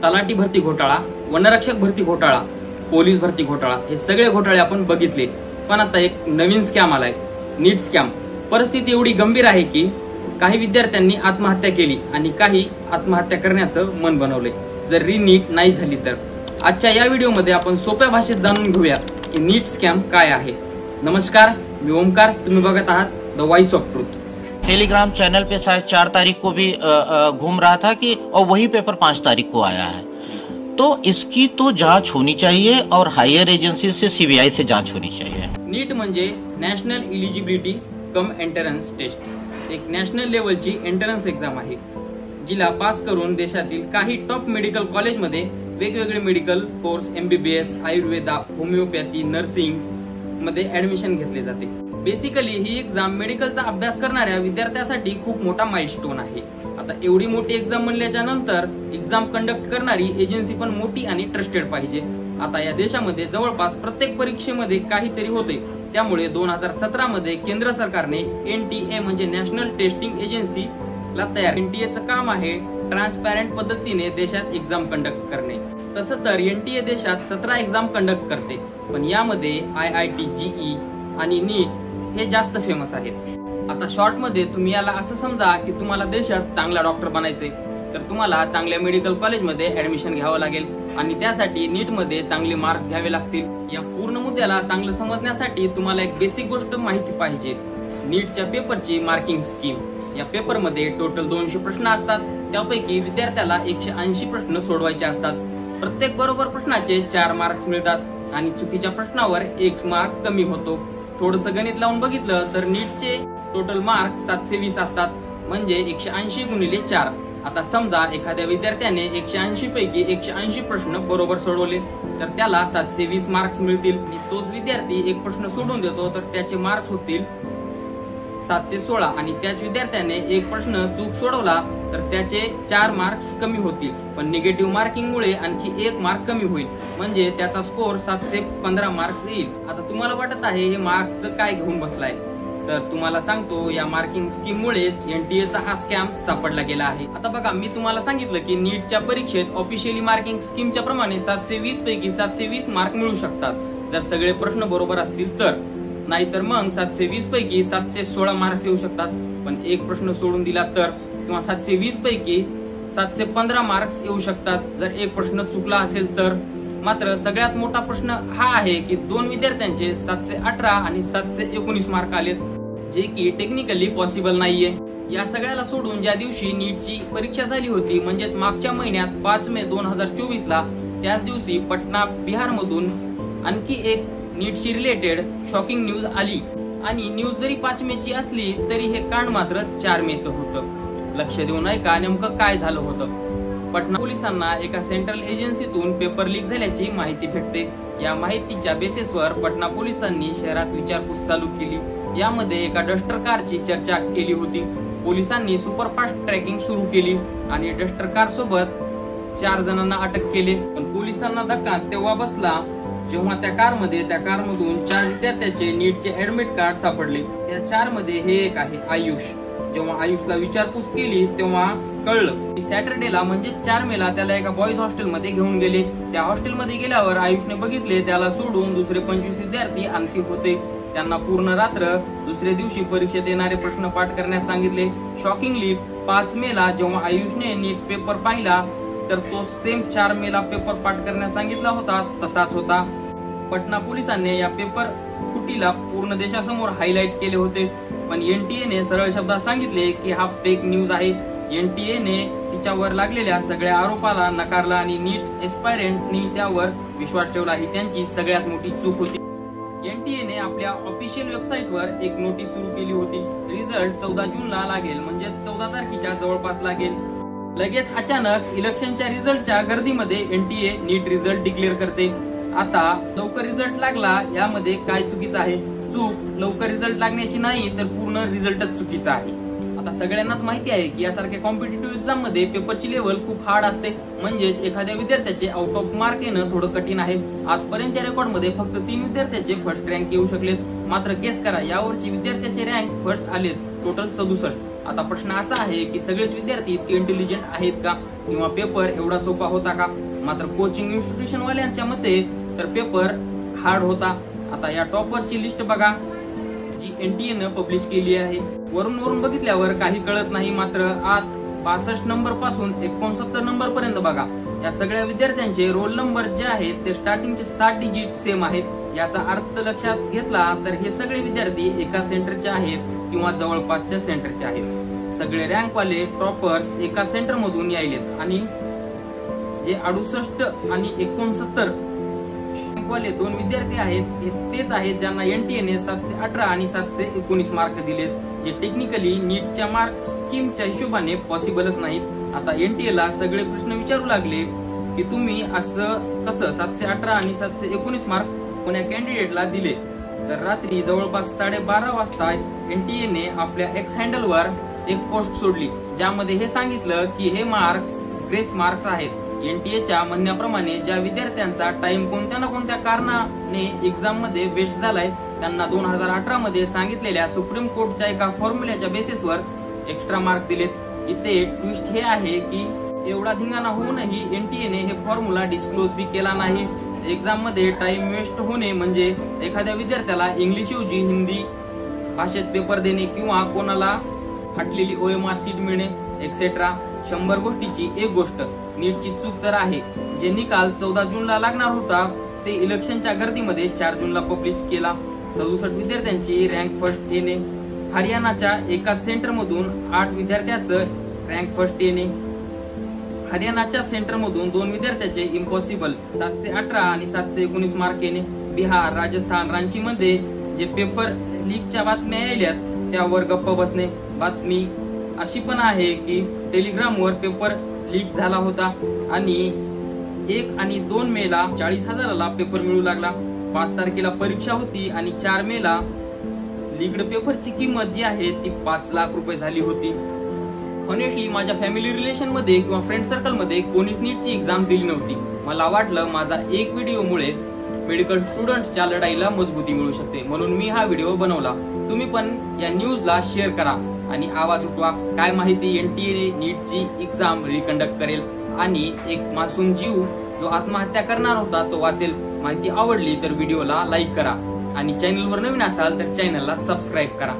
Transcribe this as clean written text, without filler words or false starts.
तलाठी भरती घोटाळा, वनरक्षक भरती घोटाळा, पोलीस भरती घोटाळा हे सगळे घोटाळे आपण बघितले। पण आता एक नवीन स्कॅम आलाय, नीट स्कॅम। परिस्थिती एवढी गंभीर आहे की काही विद्यार्थ्यांनी आत्महत्या केली आणि काही आत्महत्या करण्याचं मन बनवले जर नीट नाही झाली तर। आजच्या या व्हिडिओमध्ये आपण सोप्या भाषेत जाणून घेऊया की नीट स्कॅम काय आहे। नमस्कार, मी ओमकार, तुम्ही बघत आहात the voice of truth. Telegram channel पे शायद 4 तारीख को भी घूम रहा था कि और वही पेपर 5 तारीख को आया है, तो इसकी तो जांच होनी चाहिए और हायर एजेंसी से सीबीआई से जांच होनी चाहिए। नीट म्हणजे national eligibility cum entrance test, एक नॅशनल लेवलची एंट्रन्स एक्झाम आहे जिला पास करून देशातील काही टॉप मेडिकल कॉलेजमध्ये वेगवेगळे medical course MBBS, Ayurveda, homeopathy, nursing मध्ये ऍडमिशन घेतले जाते। बेसिकली ही एक्झाम मेडिकलचा अभ्यास करणाऱ्या विद्यार्थ्यांसाठी खूप मोठा माइलस्टोन आहे। आता एवढी मोठी एक्झाम म्हणल्याच्या नंतर एक्झाम कंडक्ट करणारी एजन्सी पण मोठी आणि ट्रस्टेड पाहिजे। आता या देशामध्ये जवळपास प्रत्येक परीक्षेमध्ये काहीतरी होते, त्यामुळे 2017 मध्ये केंद्र सरकारने NTA म्हणजे नॅशनल टेस्टिंग एजन्सी ला तयार। NTAचं काम आहे ट्रान्सपॅरंट पद्धतीने देशात एक्झाम कंडक्ट करणे। तसं तर NTA देशात 17 एक्झाम कंडक्ट करते, पण यामध्ये IIT, JEE आणि नीट हे जास्त फेमस आहेत। आता शॉर्ट मध्ये तुम्ही याला असं समजा की तुम्हाला देशात चांगला डॉक्टर बनायचे तर तुम्हाला चांगल्या मेडिकल कॉलेजमध्ये ऍडमिशन घ्यावं लागेल आणि त्यासाठी नीट मध्ये चांगले मार्क घ्यावे लागतील। या पूर्ण मुद्द्याला चांगलं समजण्यासाठी तुम्हाला एक बेसिक गोष्ट माहिती पाहिजे, नीटच्या पेपरची मार्किंग स्कीम। या पेपर मध्ये टोटल 200 प्रश्न असतात, त्यापैकी विद्यार्थ्याला 180 प्रश्न सोडवायचे असतात। प्रत्येक बरोबर प्रश्नाचे 4 मार्क्स मिळतात आणि चुकीच्या प्रश्नावर 1 मार्क कमी होतो। थोडंसं गणित लावून बघितलं तर नीटचे टोटल मार्क 720 असतात, म्हणजे 180 गुणिले 4। आता समजा एखाद्या विद्यार्थ्याने 180 पैकी 180 प्रश्न बरोबर सोडवले तर त्याला 720 मार्क्स मिळतील। आणि तोच विद्यार्थी एक प्रश्न सोडून देतो तर त्याचे मार्क्स होतील 716 आणि त्याच विद्यार्थ्याने एक प्रश्न चूक सोडवला तर त्याचे 4 मार्क्स कमी होतील। पण निगेटिव्ह मार्किंग मुळे आणखी 1 मार्क कमी होईल, म्हणजे त्याचा स्कोर 715 मार्क्स येईल। आता तुम्हाला वाटत आहे हे मार्क्स काय घेऊन बसलाय, तर तुम्हाला सांगतो या मार्किंग स्कीम मुळेच NTA चा हा स्कॅम सापडला गेला आहे। आता बघा, मी तुम्हाला सांगितलं की नीटच्या परीक्षेत ऑफिशियली मार्किंग स्कीमच्या प्रमाणे 720 पैकी 720 मार्क मिळू शकतात जर सगळे प्रश्न बरोबर असतील तर, नाहीतर मग 720 पैकी 716 मार्क्स येऊ शकतात पण एक प्रश्न सोडून दिला तर, किंवा 720 पैकी 715 मार्क्स येऊ शकतात जर एक प्रश्न चुकला असेल तर। मात्र सगळ्यात मोठा प्रश्न हा आहे की 2 विद्यार्थ्यांचे 718 आणि 719 मार्क आलेत, जे की टेक्निकली पॉसिबल नाहीये। या सगळ्याला सोडून ज्या दिवशी नीटची परीक्षा झाली होती म्हणजेच मागच्या महिन्यात 5 मे 2024 ला, त्याच दिवशी पटना बिहार मधून आणखी एक नीटशी रिलेटेड शॉकिंग न्यूज आली आणि न्यूज जरी 5 मे ची असली तरी हे कांड मात्र 4 मे चं होतं। लक्ष देऊन ऐका नेमकं काय झालं होतं। पटना पोलिसांना एका सेंट्रल एजन्सीतून पेपर लीक झाल्याची माहिती भेटते। या माहितीच्या बेसिसवर पटना पोलिसांनी शहरात विचारपूस चालू केली। यामध्ये एका डस्टर कारची चर्चा केली होती। पोलिसांनी सुपरफास्ट ट्रॅकिंग सुरू केली आणि डस्टर कार सोबत 4 जणांना अटक केली। पण पोलिसांना धक्का तेव्हा बसला जेव्हा त्या कारमधून 4 विद्यार्थ्याचे नीटचे ऍडमिट कार्ड सापडले। त्या 4 मध्ये हे एक आहे आयुष। जेव्हा आयुषला विचारपूस केली तेव्हा कळलं की सॅटर्डेला म्हणजे 4 मेला त्याला एका बॉईज हॉस्टेलमध्ये घेऊन गेले। त्या हॉस्टेलमध्ये गेल्यावर आयुषने बघितले त्याला सोडून दुसरे 25 विद्यार्थी आणखी होते। त्यांना पूर्ण रात्र दुसऱ्या दिवशी परीक्षेत येणारे प्रश्न पाठ करण्यास सांगितले। शॉकिंगली 5 मेला जेव्हा आयुषने नीट पेपर पाहिला तर तो सेम 4 मेला पेपर पाठ करण्यास सांगितला होता तसाच होता। पटना पोलिसांनी या पेपर फुटीला पूर्ण देशासमोर हायलाइट केले होते, पण NTA ने सरळ शब्दात सांगितले की हा फेक न्यूज आहे। NTA ने तिच्यावर लागलेल्या सगळ्या आरोपाला नकारला आणि नीट एस्पायरंटनी त्यावर विश्वास ठेवला। ही त्यांची सगळ्यात मोठी चूक होती। NTA ने आपल्या ऑफिशियल वेबसाईटवर एक नोटीस सुरू केली होती। रिझल्ट 14 जूनला लागेल, म्हणजे 14 तारखेच्या जवळपास लागेल। लगेच अचानक इलेक्शनच्या रिझल्टच्या गर्दीमध्ये NTA नीट रिझल्ट डिक्लेअर करते। आता लवकर रिझल्ट लागला यामध्ये काय चुकीचं आहे? चूक लवकर रिझल्ट लागण्याची नाही तर पूर्ण रिझल्टच चुकीचा आहे। आता सगळ्यांनाच माहिती आहे की यासारख्या कॉम्पिटिटिव्ह एक्झाम मध्ये पेपरची लेवल खूप हार्ड असते, म्हणजेच एखाद्या विद्यार्थ्याचे आउट ऑफ मार्क येणं थोडं कठीण आहे। आजपर्यंतच्या रेकॉर्ड मध्ये फक्त 3 विद्यार्थ्याचे फर्स्ट रँक येऊ शकलेत, मात्र गेस करा यावर्षी विद्यार्थ्याचे रँक फर्स्ट आलेत टोटल 67। आता प्रश्न असा आहे की सगळेच विद्यार्थी इतके इंटेलिजंट आहेत का? किंवा पेपर एवढा सोपा होता का? मात्र कोचिंग इन्स्टिट्यूशन वाल्यांच्या मते तर पेपर हार्ड होता. आता या टॉपरची लिस्ट बघा जी NTA न पब्लिश केली आहे. वरून बघितल्यावर काही कळत नाही, मात्र आत 62 नंबर पासून 69 नंबर पर्यंत बघा. या सगळ्या विद्यार्थ्यांचे रोल नंबर जे आहेत ते स्टार्टिंगचे 7 डिजिट सेम आहेत. याचा अर्थ लक्षात घेतला तर हे सगळे विद्यार्थी एका सेंटरचे आहेत किंवा जवळपासच्या सेंटरचे आहेत. सगळे रँकवाले टॉपर्स एका सेंटर मधून यायलेत आणि जे 68 आणि 69 रँकवाले 2 विद्यार्थी आहेत हे तेच आहेत ज्यांना NTA ने 718 आणि 719 मार्क दिलेत, जे टेक्निकली नीटच्या मार्क स्कीमच्या हिशोबाने पॉसिबलच नाहीत. आता NTA ला सगळे प्रश्न विचारू लागले की तुम्ही असं कसं 718 आणि 719 मार्क कोण्या कॅन्डिडेटला दिले? तर रात्री जवळपास 12:30 वाजता NTA ने आपल्या X हँडलवर एक पोस्ट सोडली ज्यामध्ये हे सांगितलं की हे मार्क्स ग्रेस मार्क्स आहेत. NTA म्हणण्याप्रमाणे ज्या विद्यार्थ्यांचा टाइम कोणत्या ना कोणत्या कारणाने एक्झाम मध्ये वेस्ट झालाय त्यांना 2018 मध्ये सांगितलेल्या सुप्रीम कोर्टच्या एका फॉर्म्युल्याच्या बेसिसवर एक्स्ट्रा मार्क दिलेत. इथे ट्विस्ट हे आहे की एवढा धिंगाणा होऊनही NTA ने हे फॉर्म्युला डिस्क्लोज बी केला नाही. एक्झाम मध्ये टाइम वेस्ट होणे म्हणजे एखाद्या विद्यार्थ्याला इंग्लिश ऐवजी हिंदी भाषेत पेपर देणे किंवा कोणाला फाटलेली OMR सीट मिळणे एक्सेट्रा. 100 गोष्टीची एक गोष्ट नीटची चूक तर आहे. जे निकाल 14 जूनला लागणार होता ते इलेक्शनच्या गर्दीमध्ये 4 जूनला पब्लिश केला. 67 विद्यार्थ्यांची रँक फर्स्ट येणे. हरियाणाच्या एकाच सेंटर मधून 8 विद्यार्थ्यांचं रँक फर्स्ट येणे. हरियाणाच्या सेंटर मधून 2 विद्यार्थ्यांचे इम्पॉसिबल 718 आणि 719 मार्क येणे. बिहार, राजस्थान, रांची मध्ये जे पेपर लीकच्या बातम्या यायल्यात त्यावर गप्प बसणे. बातमी अशी पण आहे की टेलिग्रामवर पेपर लीक झाला होता आणि 1 आणि 2 मेला 40,000ला पेपर मिळू लागला. 5 तारखेला परीक्षा होती आणि 4 मेला लीक्ड पेपरची किंमत जी आहे ती 5 लाख रुपये झाली होती. ऑनेस्टली माझ्या फॅमिली रिलेशन मध्ये किंवा फ्रेंड सर्कल मध्ये कोणीच नीटची एक्झाम दिली नव्हती. मला वाटलं माझा एक व्हिडिओमुळे मेडिकल स्टुडंट्सच्या लढाईला मजबूती मिळू शकते, म्हणून मी हा व्हिडिओ बनवला. तुम्ही पण या न्यूजला शेअर करा आणि आवाज उठवा. काय माहिती NTA नीटची एक्झाम रिकंडक्ट करेल आणि एक मासूम जीव जो आत्महत्या करणार होता तो वाचेल. माहिती आवडली तर व्हिडिओला लाईक करा आणि चॅनलवर नवीन असाल तर चॅनलला सबस्क्राईब करा.